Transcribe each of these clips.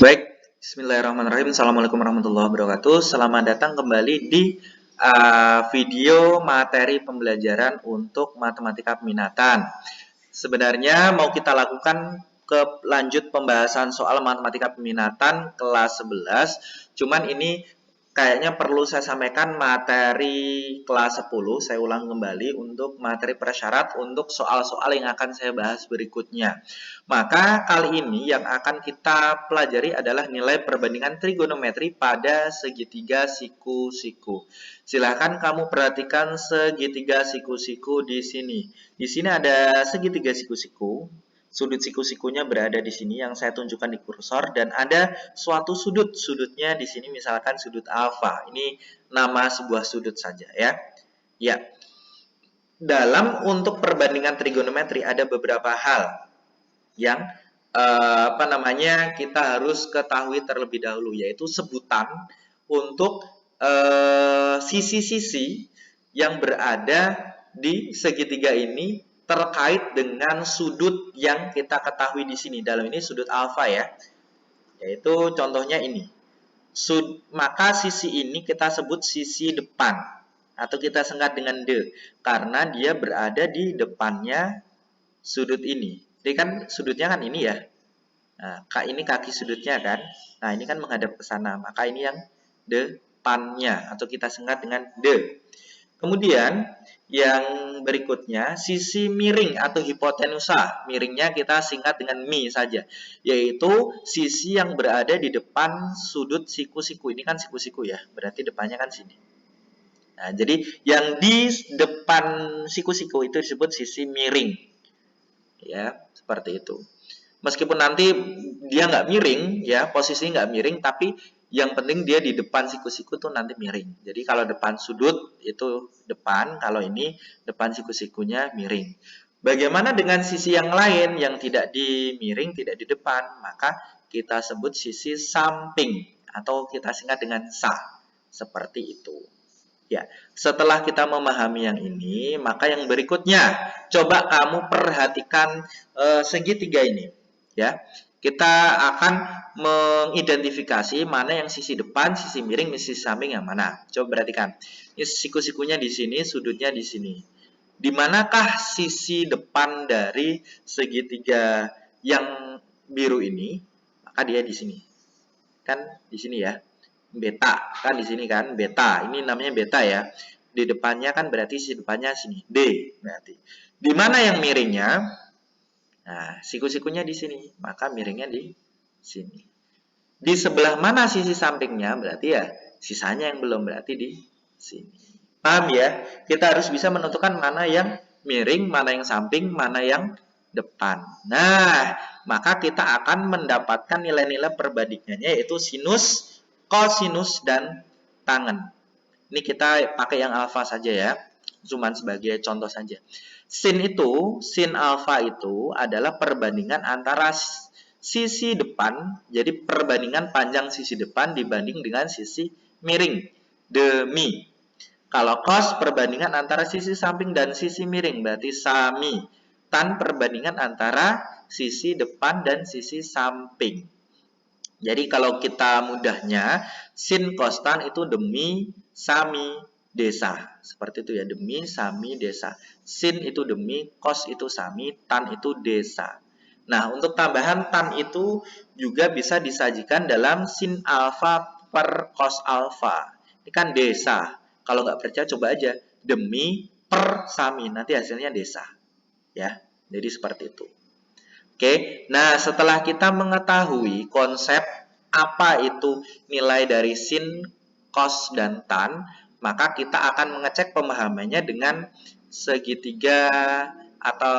Baik, Bismillahirrahmanirrahim. Assalamualaikum warahmatullahi wabarakatuh. Selamat datang kembali di video materi pembelajaran untuk matematika peminatan. Sebenarnya mau kita lakukan ke lanjut pembahasan soal matematika peminatan kelas 11. Cuman ini kayaknya perlu saya sampaikan materi kelas 10. Saya ulang kembali untuk materi prasyarat untuk soal-soal yang akan saya bahas berikutnya. Maka kali ini yang akan kita pelajari adalah nilai perbandingan trigonometri pada segitiga siku-siku. Silakan kamu perhatikan segitiga siku-siku di sini. Di sini ada segitiga siku-siku. Sudut siku-sikunya berada di sini yang saya tunjukkan di kursor dan ada suatu sudut. Sudutnya di sini misalkan sudut alfa. Ini nama sebuah sudut saja ya. Ya. Dalam untuk perbandingan trigonometri ada beberapa hal yang kita harus ketahui terlebih dahulu, yaitu sebutan untuk sisi-sisi yang berada di segitiga ini terkait dengan sudut yang kita ketahui di sini. Dalam ini sudut alfa ya, yaitu contohnya ini. Maka sisi ini kita sebut sisi depan atau kita singkat dengan D karena dia berada di depannya sudut ini. Jadi kan sudutnya kan ini ya. Nah, ini kaki sudutnya kan. Nah, ini kan menghadap ke sana. Maka ini yang depannya atau kita singkat dengan D. Kemudian yang berikutnya sisi miring atau hipotenusa. Miringnya kita singkat dengan mi saja. Yaitu sisi yang berada di depan sudut siku-siku. Ini kan siku-siku ya. Berarti depannya kan sini. Nah, jadi yang di depan siku-siku itu disebut sisi miring. Ya, seperti itu. Meskipun nanti dia nggak miring, ya posisinya nggak miring, tapi yang penting dia di depan siku-siku tuh nanti miring. Jadi kalau depan sudut itu depan, kalau ini depan siku-sikunya miring. Bagaimana dengan sisi yang lain yang tidak di miring, tidak di depan, maka kita sebut sisi samping atau kita singkat dengan sa. Seperti itu. Ya, setelah kita memahami yang ini, maka yang berikutnya, coba kamu perhatikan segitiga ini. Ya, kita akan mengidentifikasi mana yang sisi depan, sisi miring, sisi samping yang mana. Coba perhatikan. Ini siku-sikunya di sini, sudutnya di sini. Di manakah sisi depan dari segitiga yang biru ini? Maka dia di sini. Kan di sini ya. Beta kan di sini kan beta, ini namanya beta ya. Di depannya kan berarti sisi depannya sini D berarti. Di mana yang miringnya? Nah, siku-sikunya di sini, maka miringnya di sini. Di sebelah mana sisi sampingnya? Berarti ya sisanya yang belum, berarti di sini. Paham ya? Kita harus bisa menentukan mana yang miring, mana yang samping, mana yang depan. Nah, maka kita akan mendapatkan nilai-nilai perbandingannya yaitu sinus, kosinus, dan tangen. Ini kita pakai yang alfa saja ya. Cuman sebagai contoh saja. Sin alfa itu adalah perbandingan antara sisi depan, jadi perbandingan panjang sisi depan dibanding dengan sisi miring, demi. Kalau cos perbandingan antara sisi samping dan sisi miring, berarti sami. Tan perbandingan antara sisi depan dan sisi samping. Jadi kalau kita mudahnya, sin cos tan itu demi sami desa. Seperti itu ya, demi sami desa. Sin itu demi, cos itu sami, tan itu desa. Nah, untuk tambahan tan itu juga bisa disajikan dalam sin alfa per cos alfa. Ini kan desa. Kalau nggak percaya coba aja demi per sami, nanti hasilnya desa. Ya, jadi seperti itu. Oke, nah setelah kita mengetahui konsep apa itu nilai dari sin, cos, dan tan, maka kita akan mengecek pemahamannya dengan segitiga atau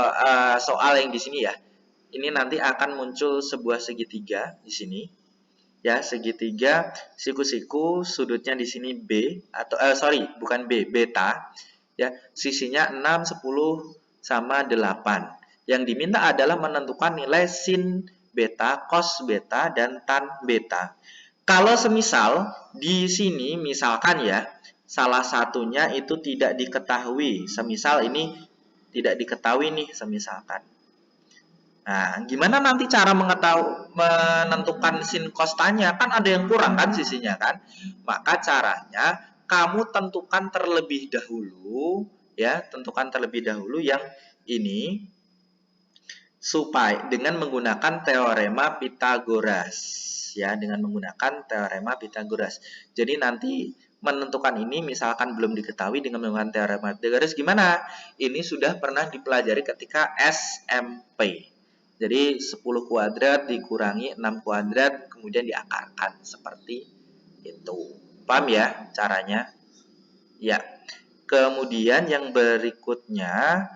soal yang di sini ya. Ini nanti akan muncul sebuah segitiga di sini. Ya, segitiga siku-siku, sudutnya di sini B atau bukan B, beta. Ya, sisinya 6, 10 sama 8. Yang diminta adalah menentukan nilai sin beta, cos beta, dan tan beta. Kalau semisal di sini misalkan ya, salah satunya itu tidak diketahui. Semisal ini tidak diketahui nih, semisalkan. Nah, gimana nanti cara menentukan sin costanya? Kan ada yang kurang kan sisinya kan? Maka caranya kamu tentukan terlebih dahulu, ya, tentukan terlebih dahulu yang ini supaya dengan menggunakan teorema Pitagoras, ya, dengan menggunakan teorema Pitagoras. Jadi nanti menentukan ini misalkan belum diketahui dengan menggunakan teorema Pitagoras gimana? Ini sudah pernah dipelajari ketika SMP. Jadi 10 kuadrat dikurangi 6 kuadrat kemudian diakarkan seperti itu. Paham ya caranya? Ya. Kemudian yang berikutnya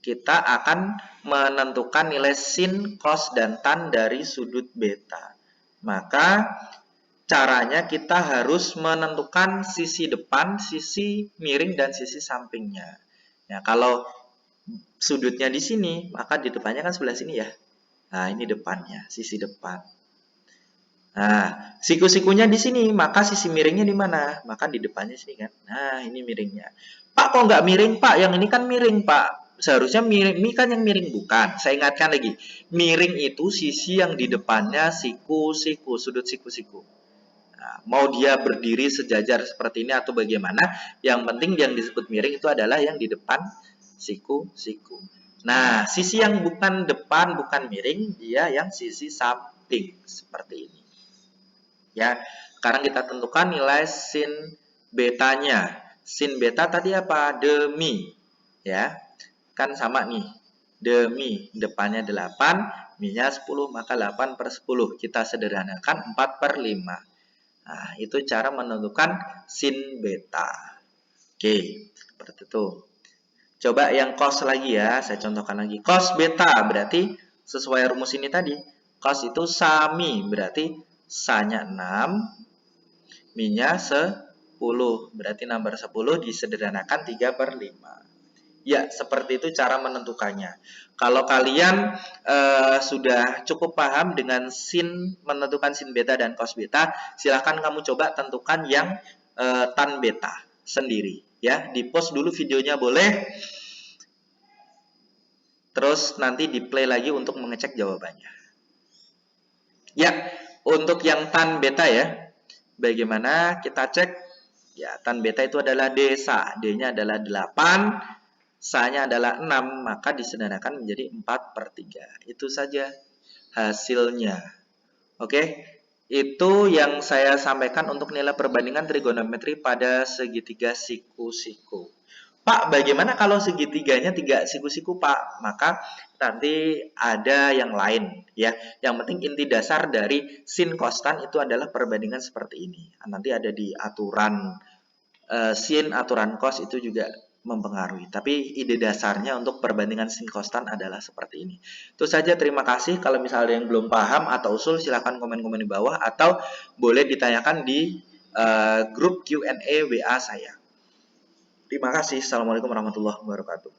kita akan menentukan nilai sin, cos, dan tan dari sudut beta. Maka caranya kita harus menentukan sisi depan, sisi miring, dan sisi sampingnya. Ya, kalau sudutnya di sini, maka di depannya kan sebelah sini ya. Nah, ini depannya, sisi depan. Nah, siku-sikunya di sini, maka sisi miringnya di mana? Maka di depannya sini kan. Nah, ini miringnya. Pak, kok nggak miring, Pak? Yang ini kan miring, Pak. Seharusnya miring, ini kan yang miring, bukan. Saya ingatkan lagi, miring itu sisi yang di depannya siku-siku, sudut siku-siku. Nah, mau dia berdiri sejajar seperti ini atau bagaimana, yang penting yang disebut miring itu adalah yang di depan siku-siku. Nah, sisi yang bukan depan, bukan miring, dia yang sisi samping, seperti ini. Ya, sekarang kita tentukan nilai sin betanya. Sin beta tadi apa? Demi. Ya, kan sama nih. Demi, depannya 8, mi-nya 10, maka 8 per 10. Kita sederhanakan 4 per 5. Nah, itu cara menentukan sin beta. Oke, seperti itu. Coba yang cos lagi ya, saya contohkan lagi. Cos beta berarti sesuai rumus ini tadi. Cos itu sami, berarti sa-nya 6, mi-nya 10. Berarti nomor 10 disederhanakan 3 per 5. Ya, seperti itu cara menentukannya. Kalau kalian sudah cukup paham dengan sin, menentukan sin beta dan cos beta, silahkan kamu coba tentukan yang tan beta sendiri. Ya, di post dulu videonya boleh. Terus nanti di play lagi untuk mengecek jawabannya. Ya, untuk yang tan beta ya, bagaimana kita cek? Ya, tan beta itu adalah D sa. D-nya adalah 8, sa-nya adalah 6, maka disederhanakan menjadi 4 per 3. Itu saja hasilnya. Oke, itu yang saya sampaikan untuk nilai perbandingan trigonometri pada segitiga siku-siku. Pak, bagaimana kalau segitiganya 3 siku-siku, Pak? Maka nanti ada yang lain ya. Yang penting inti dasar dari sin kostan itu adalah perbandingan seperti ini. Nanti ada di aturan sin, aturan cos itu juga mempengaruhi. Tapi ide dasarnya untuk perbandingan sin kostan adalah seperti ini. Itu saja, terima kasih. Kalau misalnya ada yang belum paham atau usul, silahkan komen-komen di bawah atau boleh ditanyakan di grup Q&A WA saya. Terima kasih. Assalamualaikum warahmatullahi wabarakatuh.